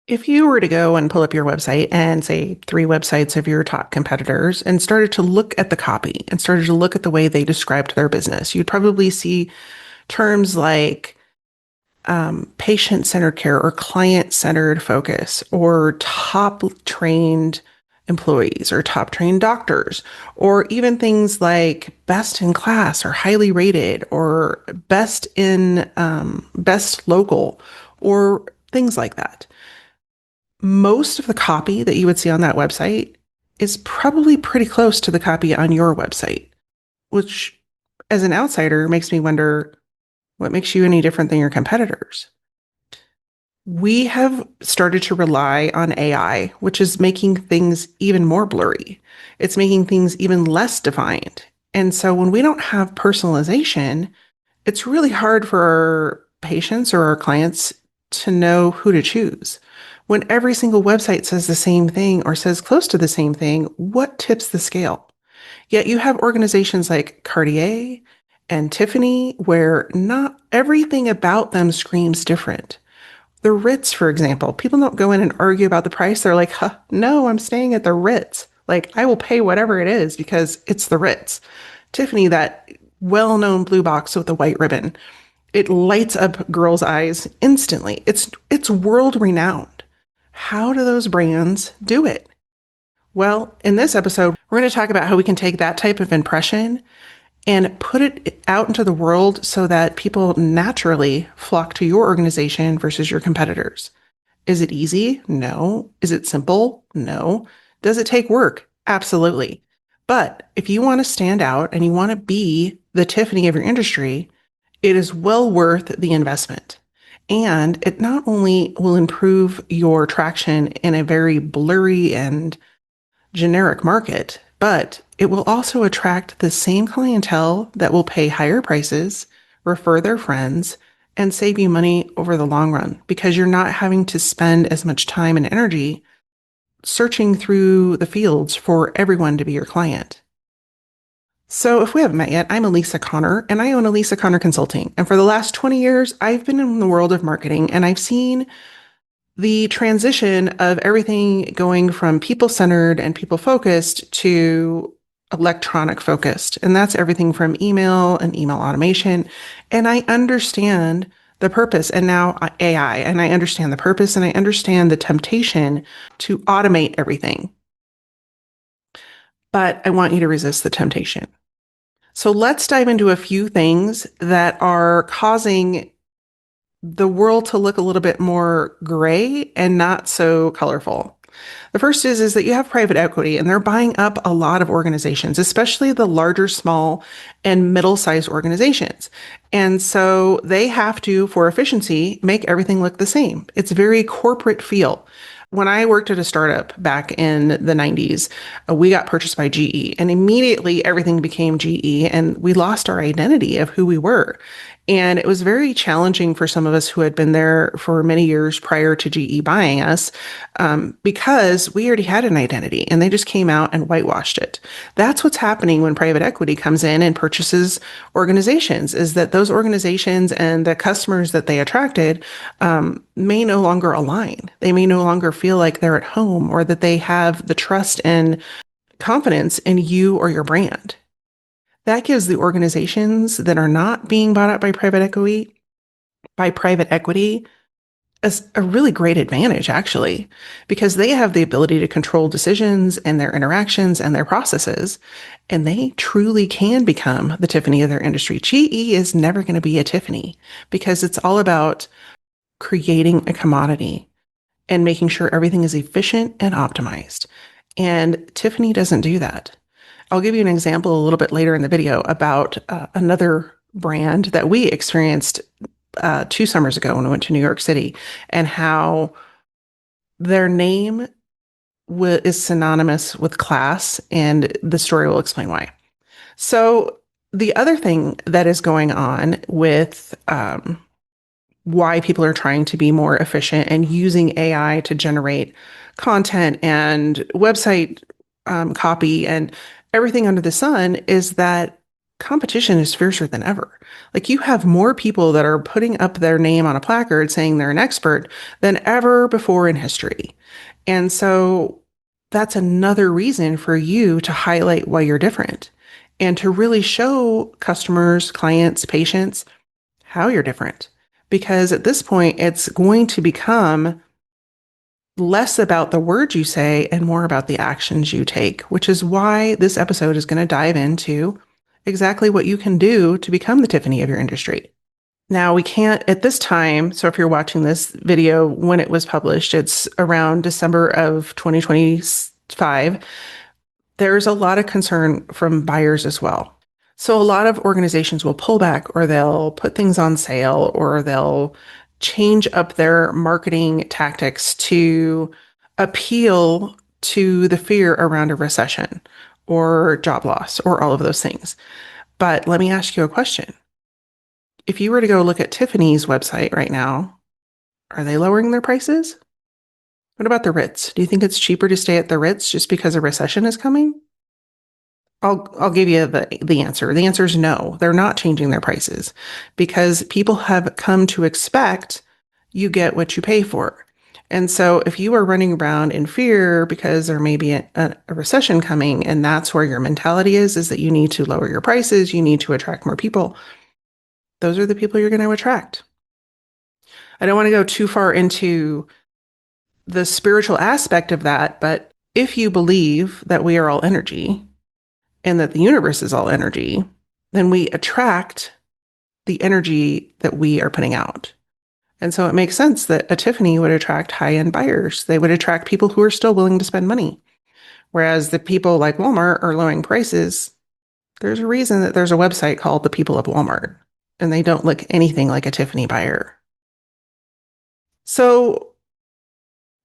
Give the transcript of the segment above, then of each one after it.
If you were to go and pull up your website and say three websites of your top competitors and started to look at the copy and started to look at the way they described their business, you'd probably see terms like patient-centered care or client-centered focus or top trained employees or top trained doctors, or even things like best in class or highly rated or best local or things like that. Most of the copy that you would see on that website is probably pretty close to the copy on your website, which as an outsider makes me wonder what makes you any different than your competitors. We have started to rely on AI, which is making things even more blurry. It's making things even less defined. And so when we don't have personalization, it's really hard for our patients or our clients to know who to choose. When every single website says the same thing or says close to the same thing, what tips the scale? Yet you have organizations like Cartier and Tiffany where not everything about them screams different. The Ritz, for example, people don't go in and argue about the price. They're like, huh, no, I'm staying at the Ritz. Like, I will pay whatever it is because it's the Ritz. Tiffany, that well-known blue box with the white ribbon, it lights up girls' eyes instantly. It's world renowned. How do those brands do it? Well, in this episode, we're going to talk about how we can take that type of impression and put it out into the world so that people naturally flock to your organization versus your competitors. Is it easy? No. Is it simple? No. Does it take work? Absolutely. But if you want to stand out and you want to be the Tiffany of your industry, it is well worth the investment. And it not only will improve your traction in a very blurry and generic market, but it will also attract the same clientele that will pay higher prices, refer their friends, and save you money over the long run because you're not having to spend as much time and energy searching through the fields for everyone to be your client. So if we haven't met yet, I'm Alisa Conner and I own Alisa Conner Consulting. And for the last 20 years, I've been in the world of marketing and I've seen the transition of everything going from people-centered and people-focused to electronic-focused. And that's everything from email and email automation. And I understand the purpose and now AI, and I understand the purpose and I understand the temptation to automate everything. But I want you to resist the temptation. So let's dive into a few things that are causing the world to look a little bit more gray and not so colorful. The first is that you have private equity and they're buying up a lot of organizations, especially the larger, small, and middle-sized organizations. And so they have to, for efficiency, make everything look the same. It's very corporate feel. When I worked at a startup back in the 90s, we got purchased by GE and immediately everything became GE and we lost our identity of who we were. And it was very challenging for some of us who had been there for many years prior to GE buying us because we already had an identity and they just came out and whitewashed it. That's what's happening when private equity comes in and purchases organizations, is that those organizations and the customers that they attracted may no longer align. They may no longer feel like they're at home or that they have the trust and confidence in you or your brand. That gives the organizations that are not being bought up by private equity, a really great advantage, actually, because they have the ability to control decisions and their interactions and their processes, and they truly can become the Tiffany of their industry. GE is never going to be a Tiffany because it's all about creating a commodity and making sure everything is efficient and optimized. And Tiffany doesn't do that. I'll give you an example a little bit later in the video about another brand that we experienced 2 summers ago when we went to New York City, and how their name is synonymous with class, and the story will explain why. So the other thing that is going on with why people are trying to be more efficient and using AI to generate content and website copy and everything under the sun is that competition is fiercer than ever. Like you have more people that are putting up their name on a placard saying they're an expert than ever before in history. And so that's another reason for you to highlight why you're different and to really show customers, clients, patients how you're different. Because at this point, it's going to become less about the words you say and more about the actions you take, which is why this episode is going to dive into exactly what you can do to become the Tiffany of your industry. Now, we can't at this time. So, if you're watching this video when it was published, it's around December of 2025. There's a lot of concern from buyers as well. So, a lot of organizations will pull back or they'll put things on sale or they'll change up their marketing tactics to appeal to the fear around a recession or job loss or all of those things. But let me ask you a question. If you were to go look at Tiffany's website right now, are they lowering their prices? What about the Ritz? Do you think it's cheaper to stay at the Ritz just because a recession is coming? I'll give you the answer. The answer is no. They're not changing their prices because people have come to expect you get what you pay for. And so if you are running around in fear because there may be a recession coming and that's where your mentality is that you need to lower your prices, you need to attract more people, those are the people you're going to attract. I don't want to go too far into the spiritual aspect of that, but if you believe that we are all energy and that the universe is all energy, then we attract the energy that we are putting out. And so it makes sense that a Tiffany would attract high-end buyers. They would attract people who are still willing to spend money. Whereas the people like Walmart are lowering prices. There's a reason that there's a website called The People of Walmart, and they don't look anything like a Tiffany buyer. So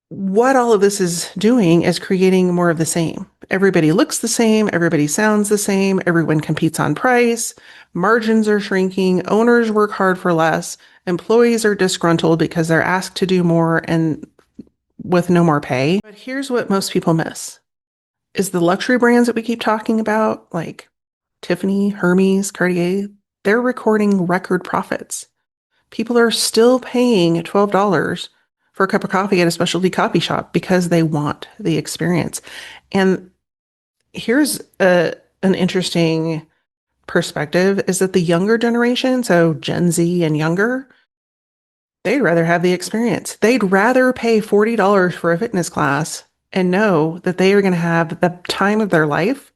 what all of this is doing is creating more of the same. Everybody looks the same. Everybody sounds the same. Everyone competes on price. Margins are shrinking. Owners work hard for less. Employees are disgruntled because they're asked to do more and with no more pay. But here's what most people miss is the luxury brands that we keep talking about, like Tiffany, Hermes, Cartier, they're recording record profits. People are still paying $12 for a cup of coffee at a specialty coffee shop because they want the experience. And here's an interesting perspective is that the younger generation, so Gen Z and younger, they'd rather have the experience. They'd rather pay $40 for a fitness class and know that they are going to have the time of their life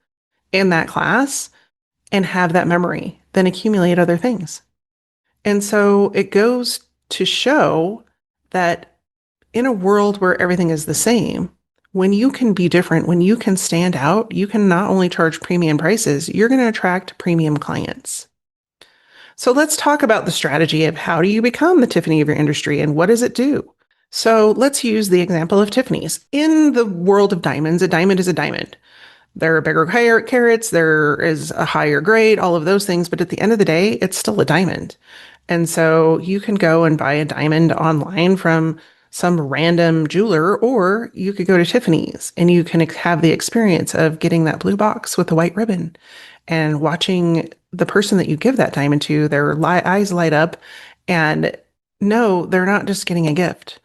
in that class and have that memory than accumulate other things. And so it goes to show that in a world where everything is the same, when you can be different, when you can stand out, you can not only charge premium prices, you're going to attract premium clients. So let's talk about the strategy of how do you become the Tiffany of your industry and what does it do? So let's use the example of Tiffany's. In the world of diamonds, a diamond is a diamond. There are bigger carats, there is a higher grade, all of those things. But at the end of the day, it's still a diamond. And so you can go and buy a diamond online from some random jeweler, or you could go to Tiffany's and you can have the experience of getting that blue box with the white ribbon and watching the person that you give that diamond to, their eyes light up. And no, they're not just getting a gift.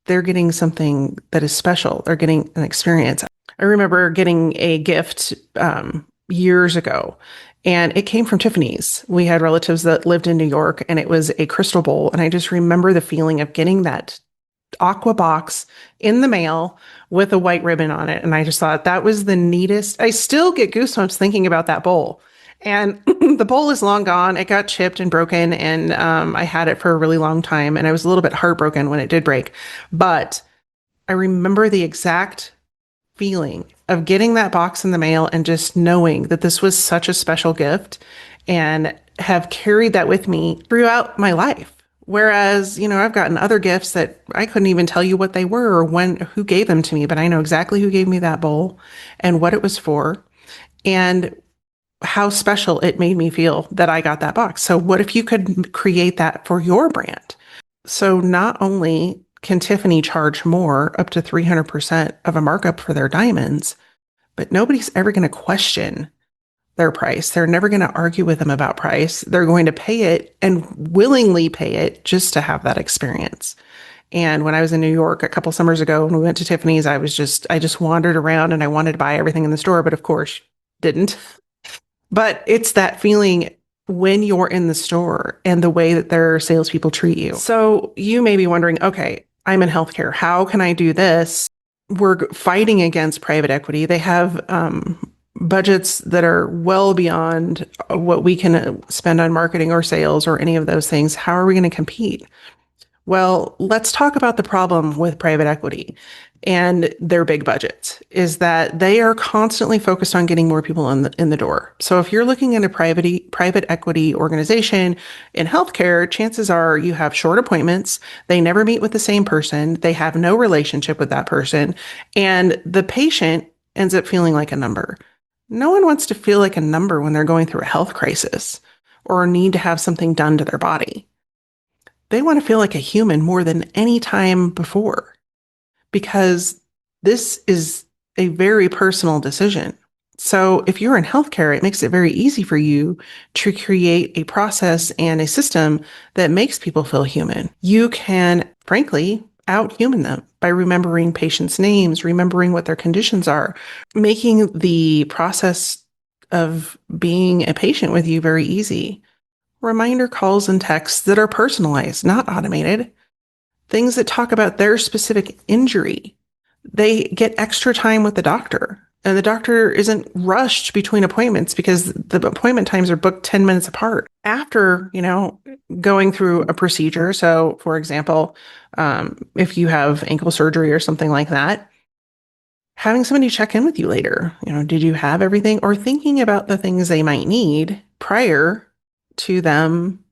They're getting something that is special. They're getting an experience. I remember getting a gift years ago, and it came from Tiffany's. We had relatives that lived in New York, and it was a crystal bowl. And I just remember the feeling of getting that aqua box in the mail with a white ribbon on it. And I just thought that was the neatest. I still get goosebumps thinking about that bowl. And the bowl is long gone. It got chipped and broken, and I had it for a really long time. And I was a little bit heartbroken when it did break. But I remember the exact feeling of getting that box in the mail and just knowing that this was such a special gift and have carried that with me throughout my life. Whereas, I've gotten other gifts that I couldn't even tell you what they were or who gave them to me, but I know exactly who gave me that bowl and what it was for and how special it made me feel that I got that box. So what if you could create that for your brand? So not only can Tiffany charge more, up to 300% of a markup for their diamonds, but nobody's ever going to question their price. They're never going to argue with them about price. They're going to pay it and willingly pay it just to have that experience. And when I was in New York a couple summers ago, when we went to Tiffany's, I just wandered around and I wanted to buy everything in the store, but of course didn't. But it's that feeling when you're in the store and the way that their salespeople treat you. So you may be wondering, okay, I'm in healthcare. How can I do this? We're fighting against private equity. They have budgets that are well beyond what we can spend on marketing or sales or any of those things. How are we going to compete? Well, let's talk about the problem with private equity and their big budgets is that they are constantly focused on getting more people in the door. So if you're looking at a private equity organization in healthcare, chances are you have short appointments. They never meet with the same person. They have no relationship with that person. And the patient ends up feeling like a number. No one wants to feel like a number when they're going through a health crisis or need to have something done to their body. They want to feel like a human more than any time before because this is a very personal decision. So if you're in healthcare, it makes it very easy for you to create a process and a system that makes people feel human. You can, frankly, out-human them by remembering patients' names, remembering what their conditions are, making the process of being a patient with you very easy. Reminder calls and texts that are personalized, not automated. Things that talk about their specific injury. They get extra time with the doctor, and the doctor isn't rushed between appointments because the appointment times are booked 10 minutes apart. After, going through a procedure, so for example, if you have ankle surgery or something like that, having somebody check in with you later, did you have everything? Or thinking about the things they might need prior to them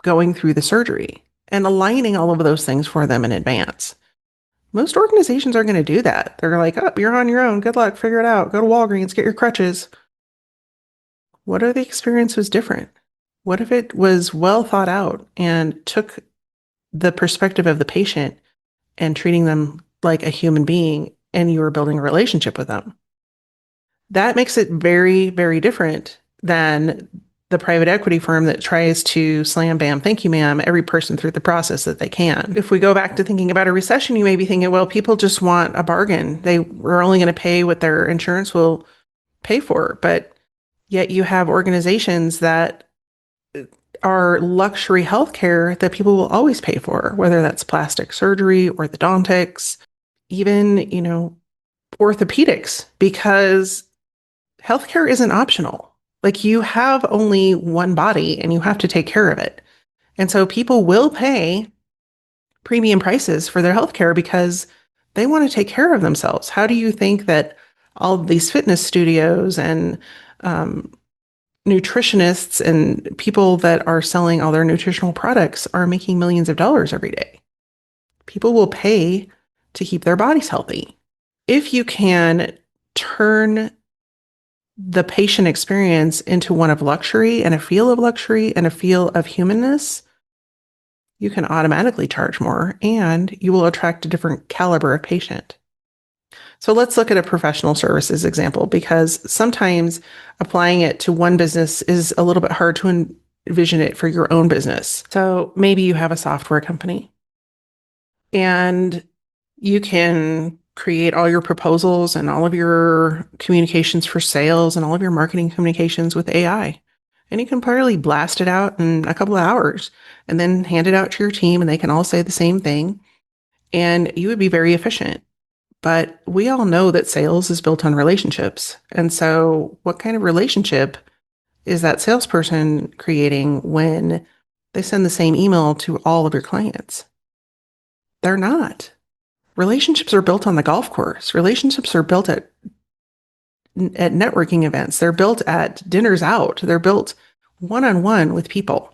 going through the surgery and aligning all of those things for them in advance. Most organizations are going to do that. They're like, oh, you're on your own. Good luck. Figure it out. Go to Walgreens, get your crutches. What if the experience was different? What if it was well thought out and took the perspective of the patient and treating them like a human being and you were building a relationship with them? That makes it very, very different than the private equity firm that tries to slam bam, thank you, ma'am, every person through the process that they can. If we go back to thinking about a recession, you may be thinking, well, people just want a bargain. They are only going to pay what their insurance will pay for. But yet you have organizations that are luxury healthcare that people will always pay for, whether that's plastic surgery, orthodontics, even, orthopedics, because healthcare isn't optional. Like you have only one body and you have to take care of it. And so people will pay premium prices for their healthcare because they want to take care of themselves. How do you think that all of these fitness studios and nutritionists and people that are selling all their nutritional products are making millions of dollars every day? People will pay to keep their bodies healthy. If you can turn the patient experience into one of luxury and a feel of luxury and a feel of humanness, you can automatically charge more and you will attract a different caliber of patient. So let's look at a professional services example because sometimes applying it to one business is a little bit hard to envision it for your own business. So maybe you have a software company and you can create all your proposals and all of your communications for sales and all of your marketing communications with AI. And you can probably blast it out in a couple of hours and then hand it out to your team and they can all say the same thing. And you would be very efficient. But we all know that sales is built on relationships. And so what kind of relationship is that salesperson creating when they send the same email to all of your clients? They're not. Relationships are built on the golf course. Relationships are built at networking events. They're built at dinners out. They're built one-on-one with people.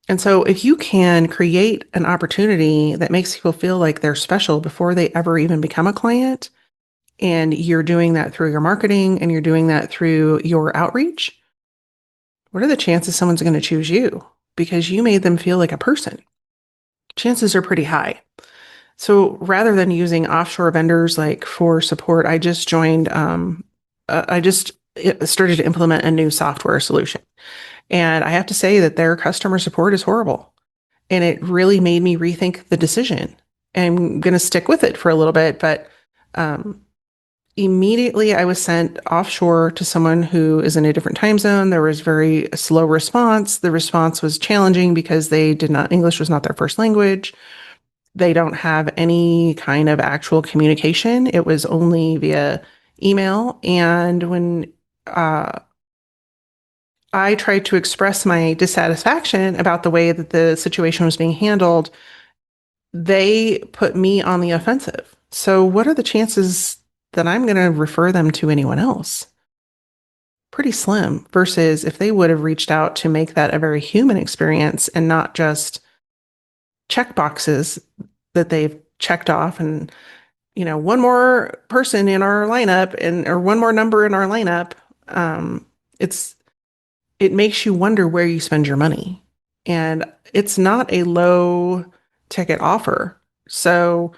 And so if you can create an opportunity that makes people feel like they're special before they ever even become a client, and you're doing that through your marketing and you're doing that through your outreach, what are the chances someone's going to choose you? Because you made them feel like a person. Chances are pretty high. So rather than using offshore vendors like for support, I just started to implement a new software solution. And I have to say that their customer support is horrible. And it really made me rethink the decision. I'm going to stick with it for a little bit, but um, immediately I was sent offshore to someone who is in a different time zone. There was very slow response. The response was challenging because English was not their first language. They don't have any kind of actual communication. It was only via email. And when I tried to express my dissatisfaction about the way that the situation was being handled, they put me on the offensive. So, what are the chances that I'm going to refer them to anyone else? Pretty slim, versus if they would have reached out to make that a very human experience and not just check boxes that they've checked off and, one more person in our lineup or one more number in our lineup. Um, it's it makes you wonder where you spend your money. And it's not a low ticket offer. So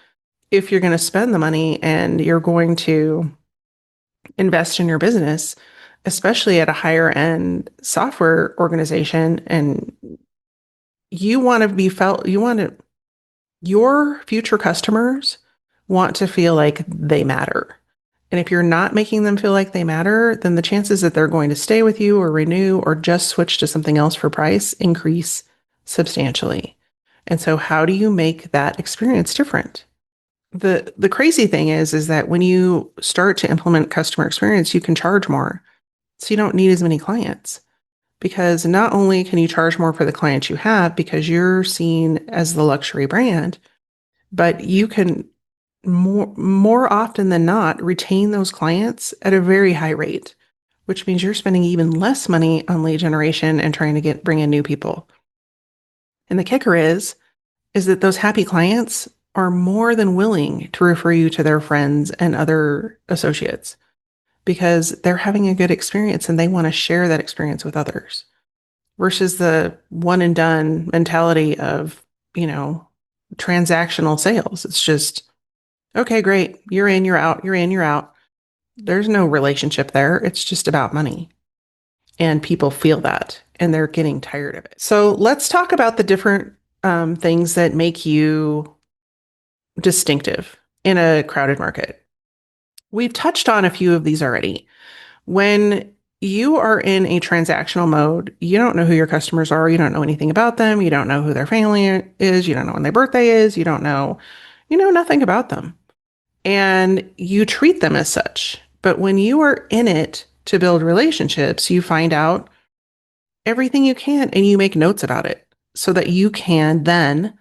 if you're going to spend the money and you're going to invest in your business, especially at a higher end software organization, and you want to be felt, your future customers want to feel like they matter. And if you're not making them feel like they matter, then the chances that they're going to stay with you or renew or just switch to something else for price increase substantially. And so how do you make that experience different? The crazy thing is that when you start to implement customer experience, you can charge more. So you don't need as many clients, because not only can you charge more for the clients you have because you're seen as the luxury brand, but you can more often than not retain those clients at a very high rate, which means you're spending even less money on lead generation and trying to bring in new people. And the kicker is that those happy clients are more than willing to refer you to their friends and other associates because they're having a good experience and they want to share that experience with others, versus the one and done mentality of, transactional sales. It's just, okay, great. You're in, you're out, you're in, you're out. There's no relationship there. It's just about money. And people feel that and they're getting tired of it. So let's talk about the different things that make you distinctive in a crowded market. We've touched on a few of these already. When you are in a transactional mode, you don't know who your customers are. You don't know anything about them. You don't know who their family is. You don't know when their birthday is. You know nothing about them. And you treat them as such. But when you are in it to build relationships, you find out everything you can and you make notes about it so that you can then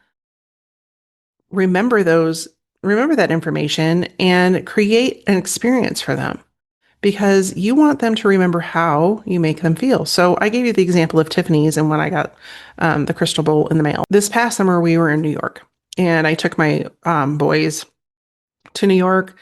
remember that information and create an experience for them, because you want them to remember how you make them feel. So I gave you the example of Tiffany's and when I got the crystal bowl in the mail. This past summer, we were in New York and I took my boys to New York.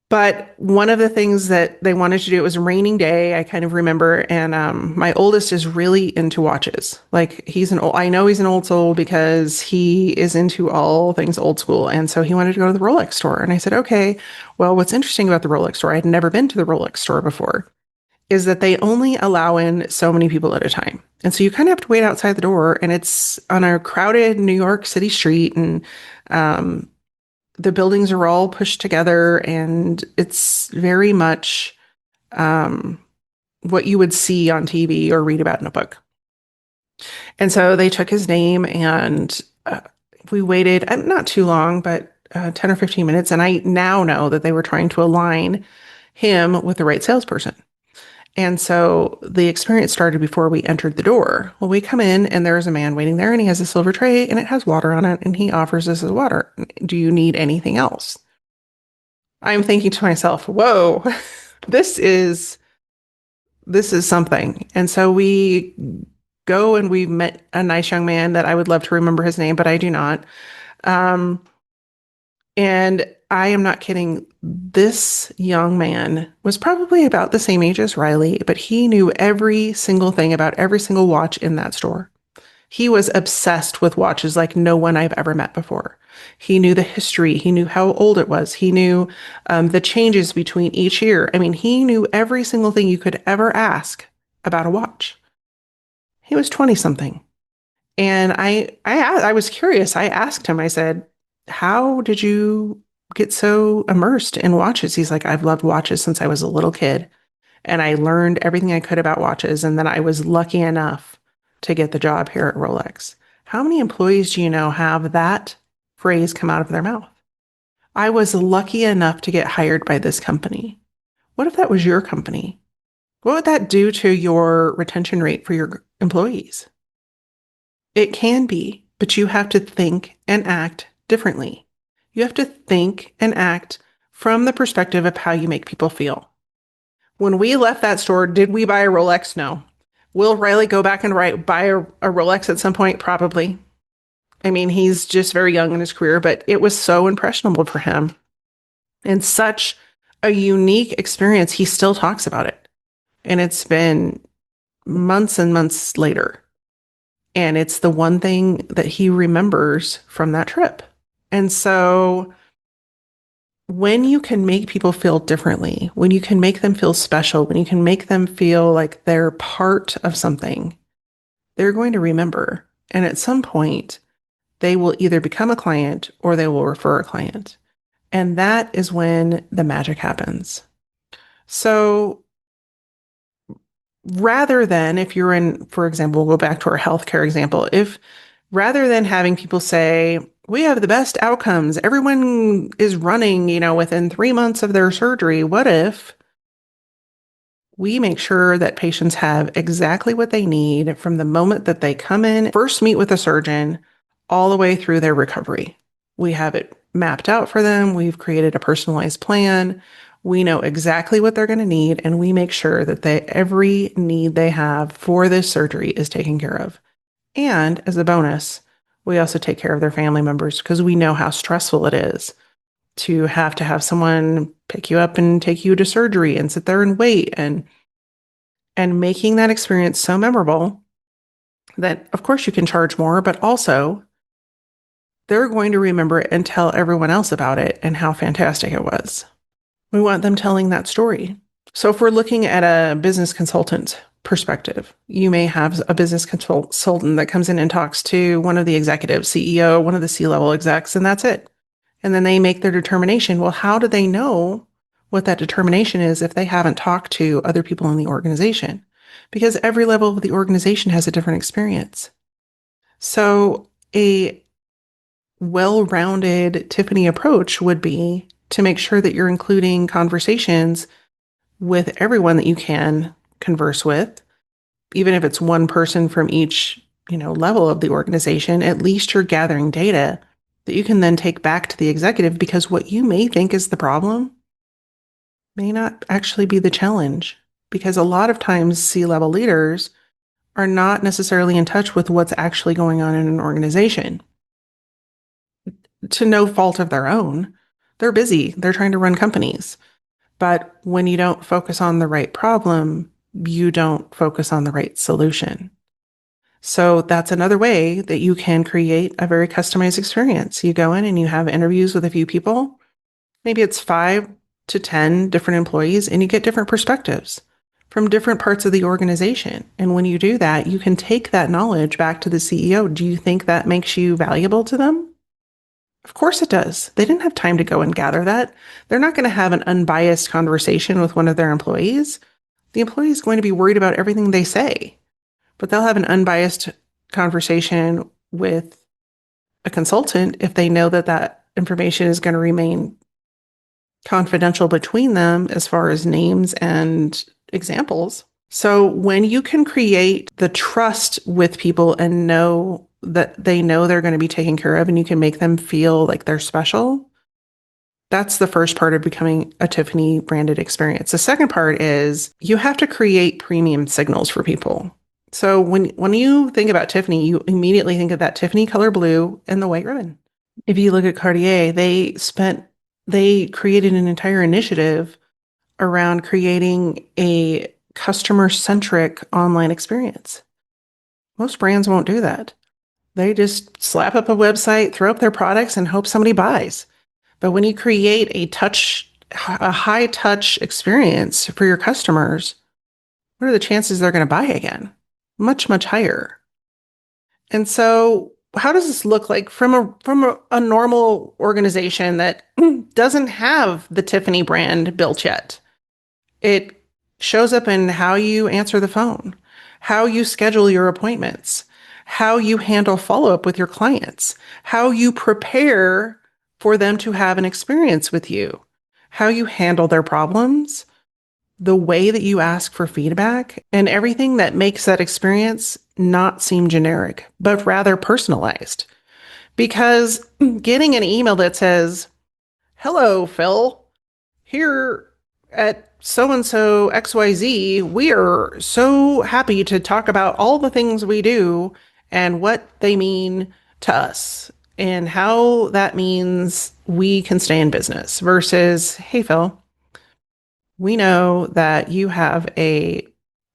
But one of the things that they wanted to do, it was a raining day, I kind of remember, and my oldest is really into watches. Like I know he's an old soul because he is into all things old school. And so he wanted to go to the Rolex store. And I said, okay, well, what's interesting about the Rolex store, I had never been to the Rolex store before, is that they only allow in so many people at a time. And so you kind of have to wait outside the door, and it's on a crowded New York City street, and the buildings are all pushed together, and it's very much what you would see on TV or read about in a book. And so they took his name, and we waited not too long, but 10 or 15 minutes. And I now know that they were trying to align him with the right salesperson. And so the experience started before we entered the door. Well, we come in and there's a man waiting there and he has a silver tray and it has water on it and he offers us his water. Do you need anything else? I'm thinking to myself, whoa, this is something. And so we go and we met a nice young man that I would love to remember his name, but I do not. And I am not kidding. This young man was probably about the same age as Riley, but he knew every single thing about every single watch in that store. He was obsessed with watches like no one I've ever met before. He knew the history. He knew how old it was. He knew the changes between each year. I mean, he knew every single thing you could ever ask about a watch. He was 20 something. And I was curious. I asked him, I said, how did you get so immersed in watches? He's like, I've loved watches since I was a little kid. And I learned everything I could about watches. And then I was lucky enough to get the job here at Rolex. How many employees do you know have that phrase come out of their mouth? I was lucky enough to get hired by this company. What if that was your company? What would that do to your retention rate for your employees? It can be, but you have to think and act differently. You have to think and act from the perspective of how you make people feel. When we left that store, did we buy a Rolex? No. Will Riley go back and buy a Rolex at some point? Probably. I mean, he's just very young in his career, but it was so impressionable for him and such a unique experience. He still talks about it. And it's been months and months later. And it's the one thing that he remembers from that trip. And so when you can make people feel differently, when you can make them feel special, when you can make them feel like they're part of something, they're going to remember. And at some point, they will either become a client or they will refer a client. And that is when the magic happens. So rather than if you're in, for example, we'll go back to our healthcare example, if rather than having people say, we have the best outcomes, everyone is running, within 3 months of their surgery, what if we make sure that patients have exactly what they need from the moment that they come in, first meet with a surgeon, all the way through their recovery? We have it mapped out for them. We've created a personalized plan. We know exactly what they're going to need, and we make sure that every need they have for this surgery is taken care of. And as a bonus, we also take care of their family members because we know how stressful it is to have someone pick you up and take you to surgery and sit there and wait, and making that experience so memorable that, of course, you can charge more, but also they're going to remember it and tell everyone else about it and how fantastic it was. We want them telling that story. So if we're looking at a business consultant perspective, you may have a business consultant that comes in and talks to one of the executives, CEO, one of the C-level execs, and that's it. And then they make their determination. Well, how do they know what that determination is if they haven't talked to other people in the organization? Because every level of the organization has a different experience. So a well-rounded Tiffany approach would be to make sure that you're including conversations with everyone that you can converse with, even if it's one person from each, level of the organization. At least you're gathering data that you can then take back to the executive, because what you may think is the problem may not actually be the challenge, because a lot of times C-level leaders are not necessarily in touch with what's actually going on in an organization. To no fault of their own, they're busy. They're trying to run companies. But when you don't focus on the right problem, you don't focus on the right solution. So that's another way that you can create a very customized experience. You go in and you have interviews with a few people. Maybe it's 5 to 10 different employees, and you get different perspectives from different parts of the organization. And when you do that, you can take that knowledge back to the CEO. Do you think that makes you valuable to them? Of course it does. They didn't have time to go and gather that. They're not going to have an unbiased conversation with one of their employees. The employee is going to be worried about everything they say, but they'll have an unbiased conversation with a consultant if they know that that information is going to remain confidential between them as far as names and examples. So when you can create the trust with people and know that they know they're going to be taken care of, and you can make them feel like they're special, that's the first part of becoming a Tiffany branded experience. The second part is you have to create premium signals for people. So when you think about Tiffany, you immediately think of that Tiffany color blue and the white ribbon. If you look at Cartier, they created an entire initiative around creating a customer-centric online experience. Most brands won't do that. They just slap up a website, throw up their products, and hope somebody buys. But when you create a high touch experience for your customers, what are the chances they're going to buy again? Much, much higher. And so, how does this look like from a normal organization that doesn't have the Tiffany brand built yet? It shows up in how you answer the phone, how you schedule your appointments, how you handle follow up with your clients, how you prepare for them to have an experience with you, how you handle their problems, the way that you ask for feedback, and everything that makes that experience not seem generic, but rather personalized. Because getting an email that says, "Hello, Phil, here at so and so XYZ, we are so happy to talk about all the things we do and what they mean to us and how that means we can stay in business," versus, "Hey, Phil, we know that you have a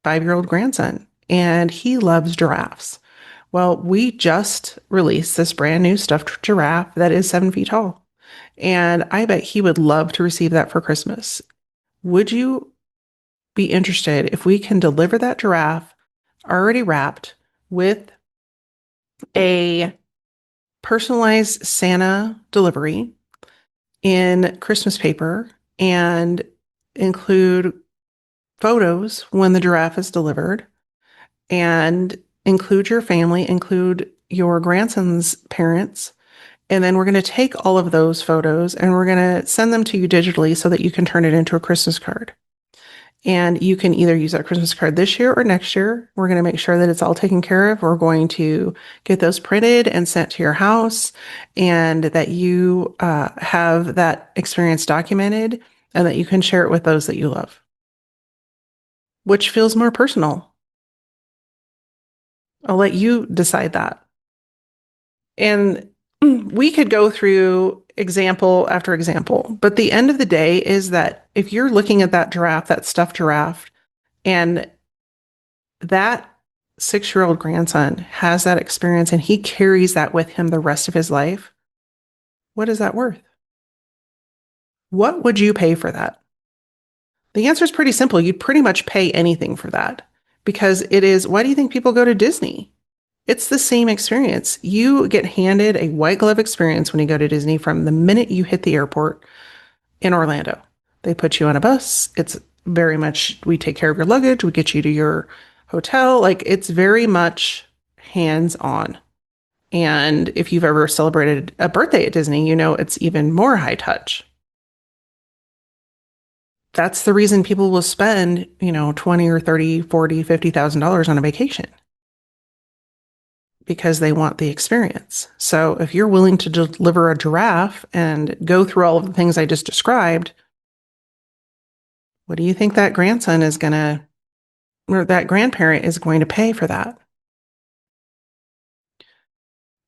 5-year old grandson and he loves giraffes. Well, we just released this brand new stuffed giraffe that is 7 feet tall. And I bet he would love to receive that for Christmas. Would you be interested if we can deliver that giraffe already wrapped with a personalized Santa delivery in Christmas paper and include photos when the giraffe is delivered and include your family, include your grandson's parents. And then we're going to take all of those photos and we're going to send them to you digitally so that you can turn it into a Christmas card. And you can either use that Christmas card this year or next year. We're going to make sure that it's all taken care of. We're going to get those printed and sent to your house and that you have that experience documented and that you can share it with those that you love." Which feels more personal? I'll let you decide that. And we could go through example after example, but the end of the day is that if you're looking at that giraffe, that stuffed giraffe, and that 6-year old grandson has that experience and he carries that with him the rest of his life, what is that worth? What would you pay for that? The answer is pretty simple. You'd pretty much pay anything for that because it is, why do you think people go to Disney? It's the same experience. You get handed a white glove experience when you go to Disney from the minute you hit the airport in Orlando. They put you on a bus. It's very much, we take care of your luggage. We get you to your hotel. Like it's very much hands on. And if you've ever celebrated a birthday at Disney, you know it's even more high touch. That's the reason people will spend, 20 or 30, 40, $50,000 on a vacation because they want the experience. So if you're willing to deliver a giraffe and go through all of the things I just described, what do you think that grandson is going to, or that grandparent is going to pay for that?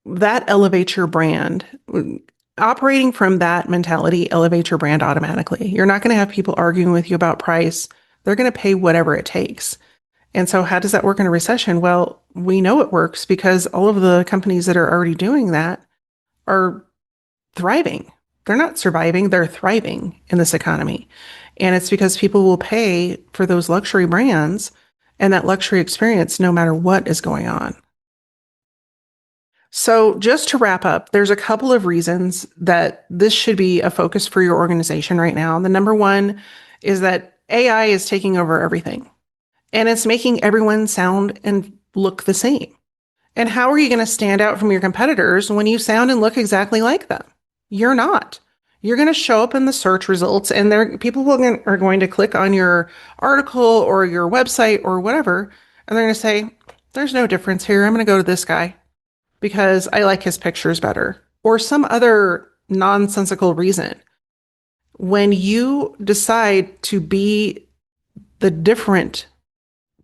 That elevates your brand. Operating from that mentality elevates your brand automatically. You're not going to have people arguing with you about price. They're going to pay whatever it takes. And so how does that work in a recession? Well, we know it works because all of the companies that are already doing that are thriving. They're not surviving, they're thriving in this economy. And it's because people will pay for those luxury brands and that luxury experience no matter what is going on. So, just to wrap up, there's a couple of reasons that this should be a focus for your organization right now. The number one is that AI is taking over everything and it's making everyone sound and look the same. And how are you going to stand out from your competitors when you sound and look exactly like them? You're not. You're going to show up in the search results and are going to click on your article or your website or whatever, and they're going to say, "There's no difference here. I'm going to go to this guy because I like his pictures better," or some other nonsensical reason. When you decide to be the different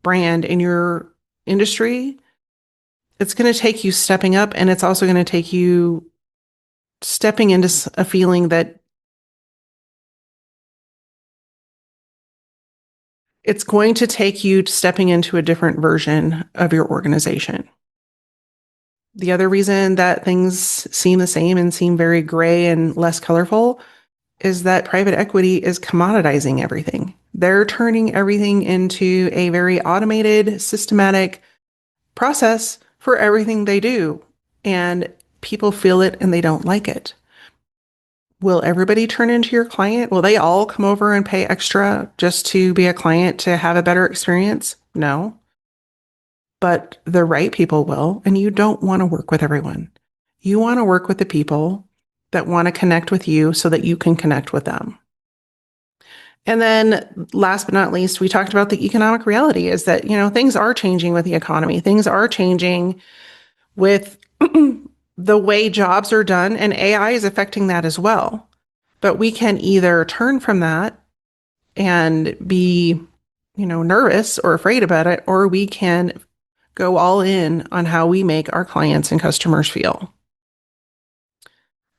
brand in your industry, it's going to take you stepping up, and it's also going to take you stepping into a feeling that it's going to take you stepping into a different version of your organization. The other reason that things seem the same and seem very gray and less colorful is that private equity is commoditizing everything. They're turning everything into a very automated, systematic process for everything they do. And people feel it and they don't like it. Will everybody turn into your client? Will they all come over and pay extra just to be a client to have a better experience? No. But the right people will, and you don't want to work with everyone. You want to work with the people that want to connect with you so that you can connect with them. And then last but not least, we talked about the economic reality is that, things are changing with the economy. Things are changing with the way jobs are done, and AI is affecting that as well. But we can either turn from that and be, nervous or afraid about it, or we can go all in on how we make our clients and customers feel.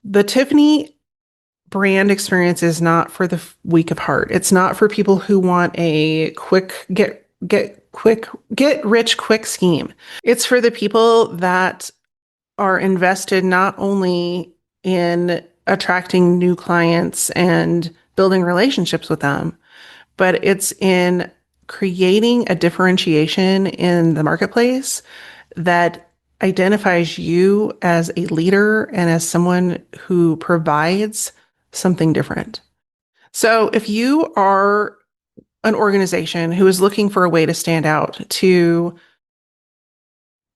The Tiffany brand experience is not for the weak of heart. It's not for people who want a quick get rich quick scheme. It's for the people that are invested not only in attracting new clients and building relationships with them, but it's in creating a differentiation in the marketplace that identifies you as a leader and as someone who provides something different. So if you are an organization who is looking for a way to stand out, to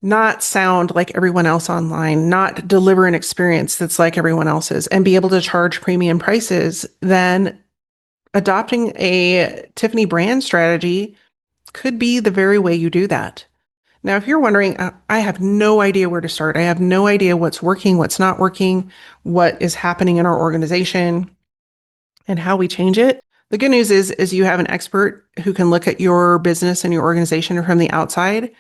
not sound like everyone else online, not deliver an experience that's like everyone else's, and be able to charge premium prices, then adopting a Tiffany brand strategy could be the very way you do that. Now, if you're wondering, I have no idea where to start. I have no idea what's working, what's not working, what is happening in our organization, and how we change it. The good news is you have an expert who can look at your business and your organization from the outside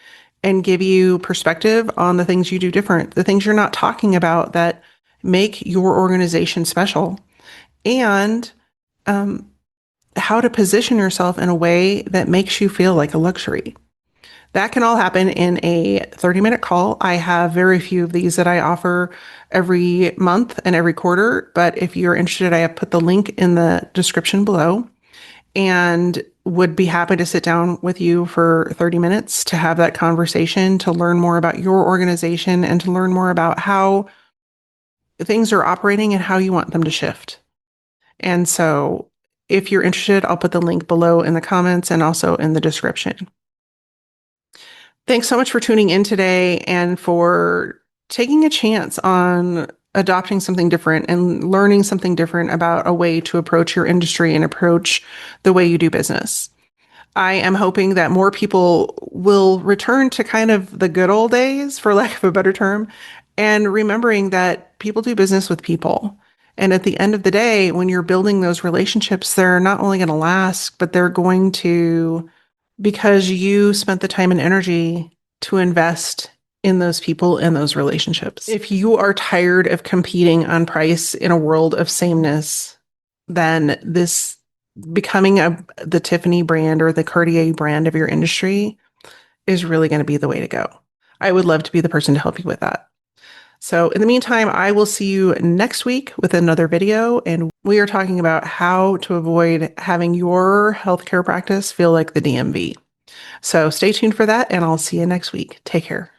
and give you perspective on the things you do different, the things you're not talking about that make your organization special, and how to position yourself in a way that makes you feel like a luxury. That can all happen in a 30-minute call. I have very few of these that I offer every month and every quarter, but if you're interested, I have put the link in the description below and would be happy to sit down with you for 30 minutes to have that conversation, to learn more about your organization and to learn more about how things are operating and how you want them to shift. And so if you're interested, I'll put the link below in the comments and also in the description. Thanks so much for tuning in today and for taking a chance on adopting something different and learning something different about a way to approach your industry and approach the way you do business. I am hoping that more people will return to kind of the good old days, for lack of a better term, and remembering that people do business with people. And at the end of the day, when you're building those relationships, they're not only going to last, but they're going to, because you spent the time and energy to invest in those people and those relationships. If you are tired of competing on price in a world of sameness, then this becoming the Tiffany brand or the Cartier brand of your industry is really going to be the way to go. I would love to be the person to help you with that. So in the meantime, I will see you next week with another video, and we are talking about how to avoid having your healthcare practice feel like the DMV. So stay tuned for that, and I'll see you next week. Take care.